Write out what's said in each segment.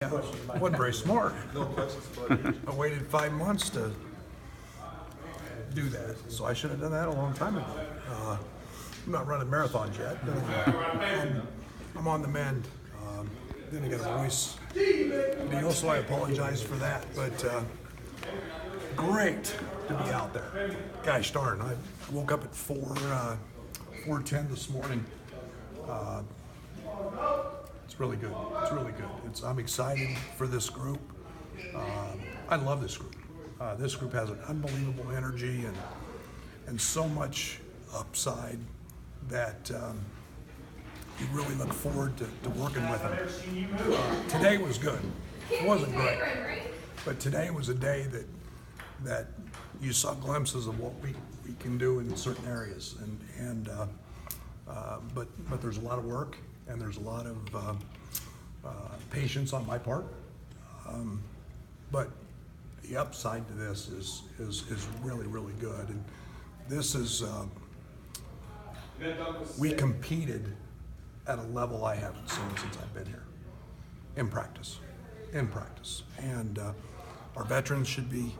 I wasn't very smart. I waited 5 months to do that, so I should have done that a long time ago. I'm not running marathons yet, but I'm on the mend. Then I got a voice deal, so I apologize for that. But great to be out there. Gosh darn, I woke up at 4:10 this morning. It's really good. It's really good. I'm excited for this group. I love this group. This group has an unbelievable energy and so much upside that you really look forward to working with them. Today was good. It wasn't great, but today was a day that you saw glimpses of what we can do in certain areas, but there's a lot of work and there's a lot of patience on my part. But the upside to this is really, really good. And this is, we competed at a level I haven't seen since I've been here, in practice. And our veterans should be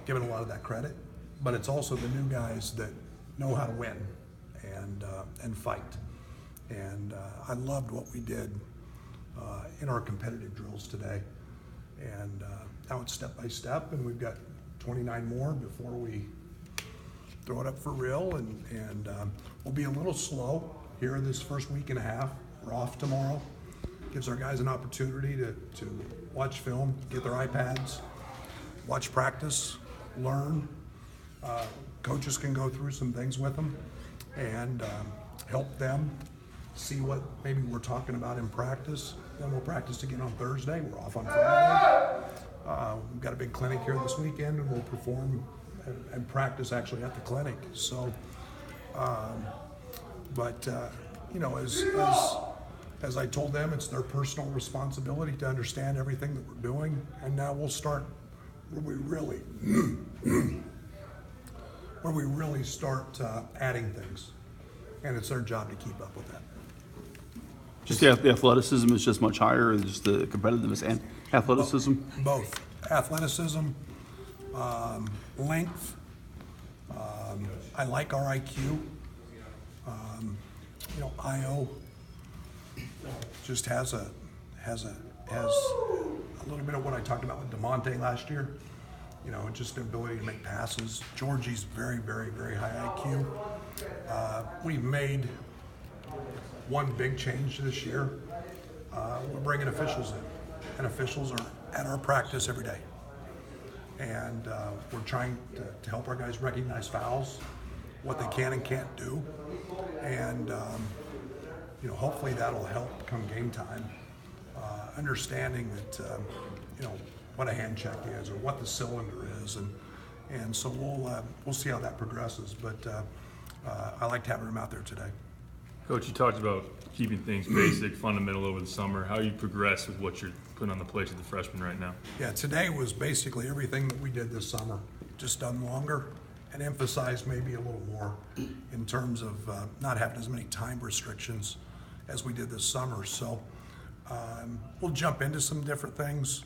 given a lot of that credit, but it's also the new guys that know how to win and fight. And I loved what we did in our competitive drills today. And now it's step by step, and we've got 29 more before we throw it up for real. And we'll be a little slow here this first week and a half. We're off tomorrow. Gives our guys an opportunity to watch film, get their iPads, watch practice, learn. Coaches can go through some things with them and help them see what maybe we're talking about in practice. Then we'll practice again on Thursday. We're off on Friday. We've got a big clinic here this weekend, and we'll perform and practice actually at the clinic. So, you know, as I told them, it's their personal responsibility to understand everything that we're doing. And now we'll start where we really start adding things, and it's their job to keep up with that. Just the athleticism is just much higher, and just the competitiveness and athleticism? Both. Athleticism, length. I like our IQ. You know, IO just has a little bit of what I talked about with DeMonte last year. You know, just the ability to make passes. Georgie's very, very, very high IQ. We've made one big change this year. We're bringing officials in, and officials are at our practice every day. And we're trying to help our guys recognize fouls, what they can and can't do. And, you know, hopefully that'll help come game time. Understanding that, you know, what a hand check is or what the cylinder is. And so we'll see how that progresses. But I liked having them out there today. Coach, you talked about keeping things basic, fundamental over the summer. How you progress with what you're putting on the plate to the freshmen right now? Yeah, today was basically everything that we did this summer, just done longer and emphasized maybe a little more in terms of not having as many time restrictions as we did this summer. So we'll jump into some different things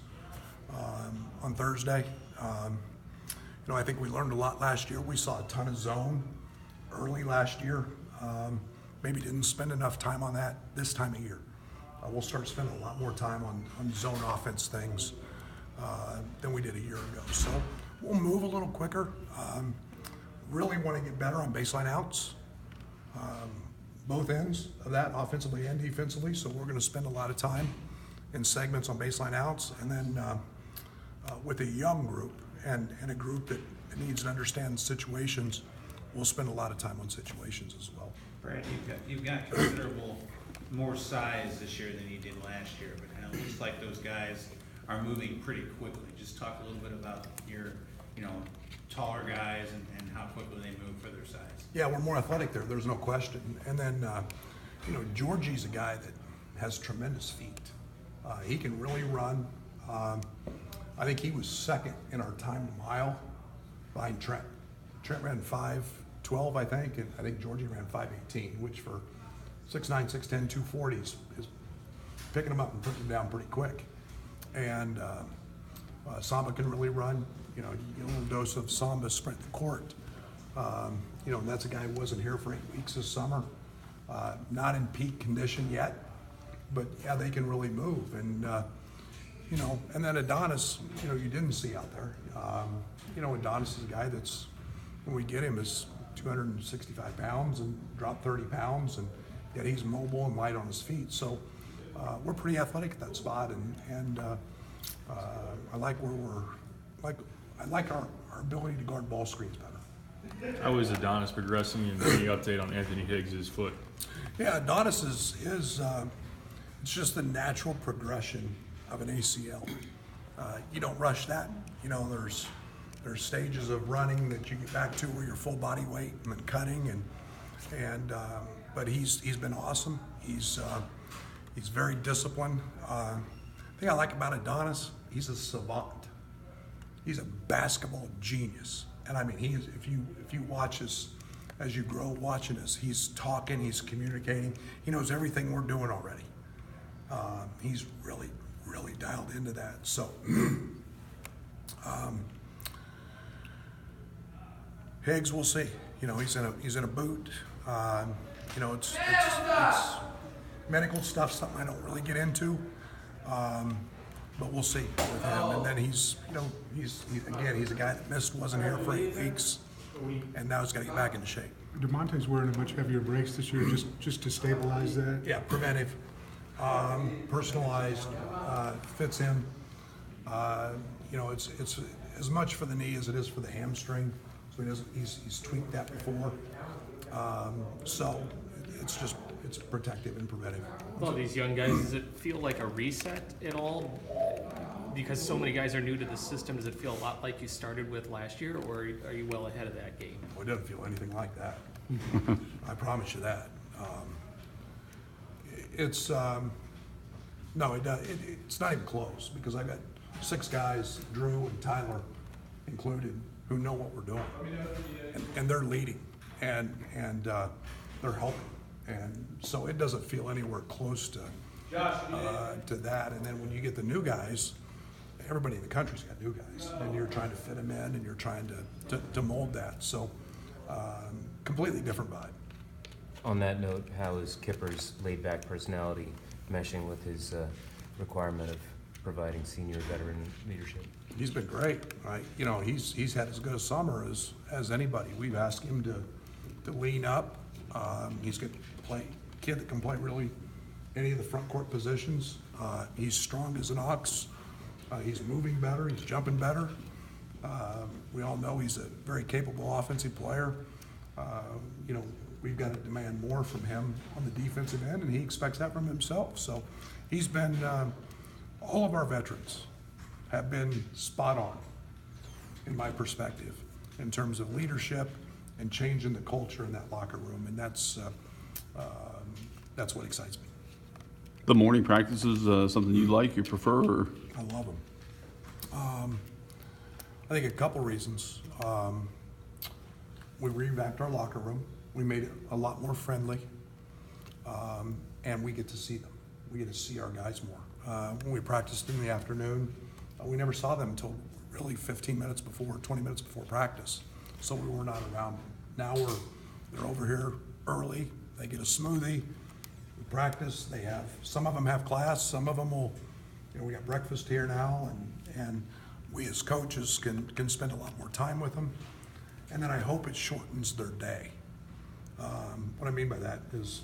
on Thursday. You know, I think we learned a lot last year. We saw a ton of zone early last year. Maybe didn't spend enough time on that this time of year. We'll start spending a lot more time on zone offense things than we did a year ago. So we'll move a little quicker. Really want to get better on baseline outs, both ends of that, offensively and defensively. So we're going to spend a lot of time in segments on baseline outs, and then with a young group and a group that needs to understand situations, we'll spend a lot of time on situations as well. Brad, you've got considerable more size this year than you did last year, but it looks like those guys are moving pretty quickly. Just talk a little bit about your, you know, taller guys and how quickly they move for their size. Yeah, we're more athletic there. There's no question. And then, you know, Georgie's a guy that has tremendous feet. He can really run. I think he was second in our time to mile behind Trent. Trent ran 5:12, I think, and I think Georgie ran 5:18, which for 6'9", 6'10", 240 is picking them up and putting them down pretty quick. And Samba can really run. You know, you get a little dose of Samba sprint the court. You know, and that's a guy who wasn't here for 8 weeks this summer. Not in peak condition yet, but yeah, they can really move. And you know, and then Adonis, you know, you didn't see out there. You know, Adonis is a guy that's, when we get him, is 265 pounds and dropped 30 pounds, and yet he's mobile and light on his feet. So we're pretty athletic at that spot, and I like where I like our ability to guard ball screens better. How is Adonis progressing, and any update on Anthony Higgs' foot? Yeah, Adonis is it's just the natural progression of an ACL. You don't rush that. You know, there's stages of running that you get back to where you're full body weight and then cutting, but he's been awesome. He's very disciplined. The thing I like about Adonis, he's a savant. He's a basketball genius, and I mean, he is. If you watch us as you grow watching us, he's talking, he's communicating. He knows everything we're doing already. He's really dialed into that. So Higgs, we'll see. You know, he's in a boot. You know, it's medical stuff, something I don't really get into. But we'll see with him. And then he's a guy that missed, wasn't here for 8 weeks, and now he's got to get back into shape. DeMonte's wearing a much heavier brace this year, just to stabilize that. Yeah, preventive, personalized, fits in. You know, it's as much for the knee as it is for the hamstring. So he's tweaked that before. So it's protective and preventive. Well, these young guys, does it feel like a reset at all? Because so many guys are new to the system, does it feel a lot like you started with last year, or are you well ahead of that game? Well, it doesn't feel anything like that. I promise you that. It's no, it's not even close, because I got 6 guys, Drew and Tyler included, who know what we're doing, and they're leading, and they're helping, and so it doesn't feel anywhere close to that. And then when you get the new guys, everybody in the country's got new guys, and you're trying to fit them in, and you're trying to mold that. So completely different vibe. On that note, how is Kipper's laid-back personality meshing with his requirement of providing senior veteran leadership? He's been great. You know, he's had as good a summer as anybody. We've asked him to lean up. He's a kid that can play really any of the front court positions. He's strong as an ox. He's moving better. He's jumping better. We all know he's a very capable offensive player. You know, we've got to demand more from him on the defensive end, and he expects that from himself. So he's been, all of our veterans have been spot on, in my perspective, in terms of leadership and changing the culture in that locker room, and that's what excites me. The morning practices, something you like, you prefer, or? I love them. I think a couple reasons. We revamped our locker room. We made it a lot more friendly, and we get to see them. We get to see our guys more. When we practiced in the afternoon, we never saw them until really 15 minutes before, 20 minutes before practice. So we were not around them. Now they're over here early. They get a smoothie. We practice. Some of them have class. Some of them will, you know, we got breakfast here now, and we as coaches can spend a lot more time with them. And then I hope it shortens their day. What I mean by that is,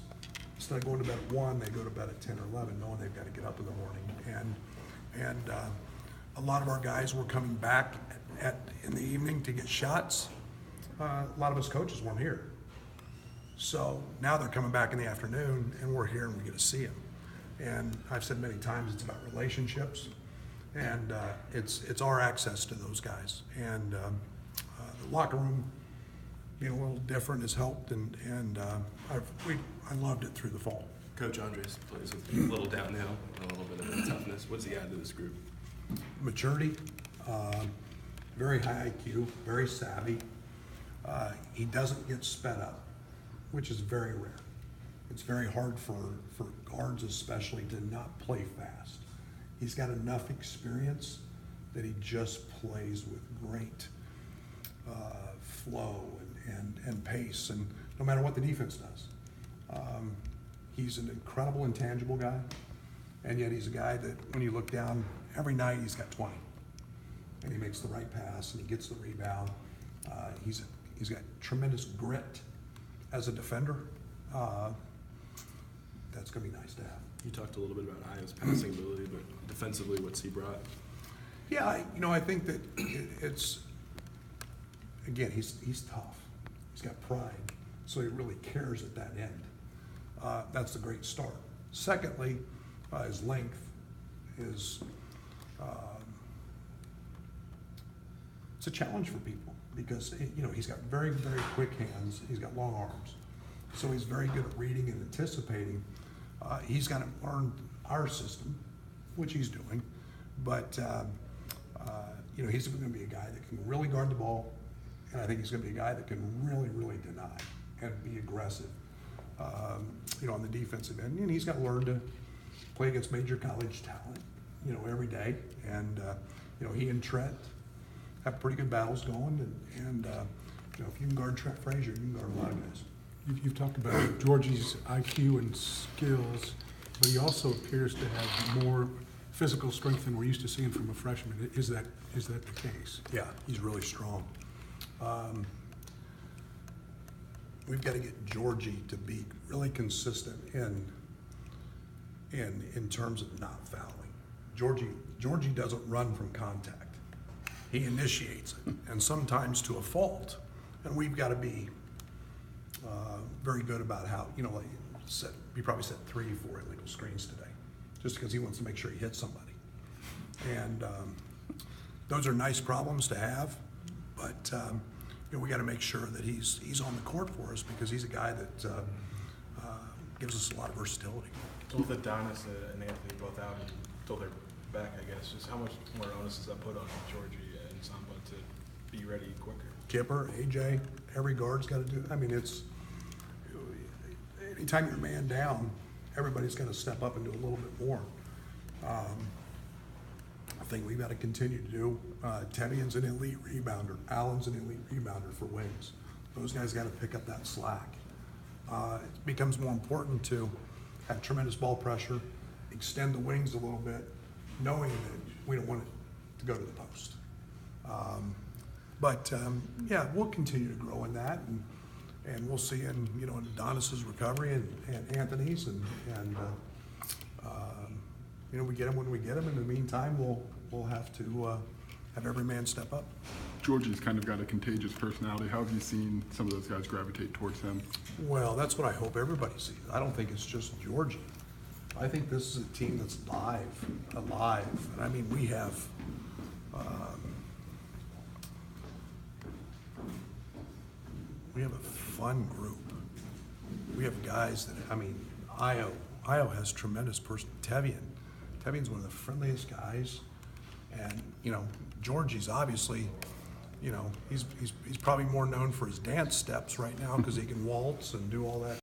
instead of going to bed at 1, they go to bed at 10 or 11, knowing they've got to get up in the morning. And a lot of our guys were coming back in the evening to get shots. A lot of us coaches weren't here. So now they're coming back in the afternoon, and we're here and we get to see them. And I've said many times, it's about relationships, and it's our access to those guys. And the locker room being a little different has helped, and I loved it through the fall. Coach Andres plays with a little downhill, a little bit of toughness. What's he add to this group? Maturity, very high IQ, very savvy. He doesn't get sped up, which is very rare. It's very hard for guards especially to not play fast. he's got enough experience that he just plays with great flow and pace, and no matter what the defense does. He's an incredible intangible guy, and yet he's a guy that when you look down every night, he's got 20. And he makes the right pass, and he gets the rebound. He's got tremendous grit as a defender. That's going to be nice to have. You talked a little bit about Io's passing ability, but defensively, what's he brought? Yeah, I think that it's, again, he's tough. He's got pride, so he really cares at that end. That's a great start. Secondly, his length is, it's a challenge for people because, he's got very, very quick hands. He's got long arms. So he's very good at reading and anticipating. He's got to learn our system, which he's doing. But, he's going to be a guy that can really guard the ball. And I think he's going to be a guy that can really, really deny and be aggressive, on the defensive end. And he's got to learn to play against major college talent, every day. And, he and Trent have pretty good battles going. And if you can guard Trent Frazier, you can guard a lot of guys. You've talked about Georgie's IQ and skills, but he also appears to have more physical strength than we're used to seeing from a freshman. Is that the case? Yeah, he's really strong. We've got to get Georgie to be really consistent in terms of not fouling. Georgie doesn't run from contact. He initiates it, and sometimes to a fault. And we've got to be very good about how, he probably set 3 or 4 illegal screens today, just because he wants to make sure he hits somebody. And those are nice problems to have, but we got to make sure that he's on the court for us because he's a guy that gives us a lot of versatility. With Adonis and Anthony both out until they're back, I guess, just how much more onus does that put on Georgie and Samba to be ready quicker? Kipper, AJ, every guard's got to do. It's anytime you're man down, everybody's got to step up and do a little bit more. I think we've got to continue to do. Tevian's an elite rebounder. Allen's an elite rebounder for wings. Those guys got to pick up that slack. It becomes more important to have tremendous ball pressure, extend the wings a little bit, knowing that we don't want it to go to the post. But we'll continue to grow in that, and we'll see in Adonis's recovery and Anthony's, and we get him when we get him. In the meantime, we'll have to have every man step up. Georgie's kind of got a contagious personality. How have you seen some of those guys gravitate towards him? Well, that's what I hope everybody sees. I don't think it's just Georgie. I think this is a team that's alive. And we have a fun group. We have guys that, Io has tremendous Tevian's one of the friendliest guys. And, Georgie's obviously, he's probably more known for his dance steps right now because he can waltz and do all that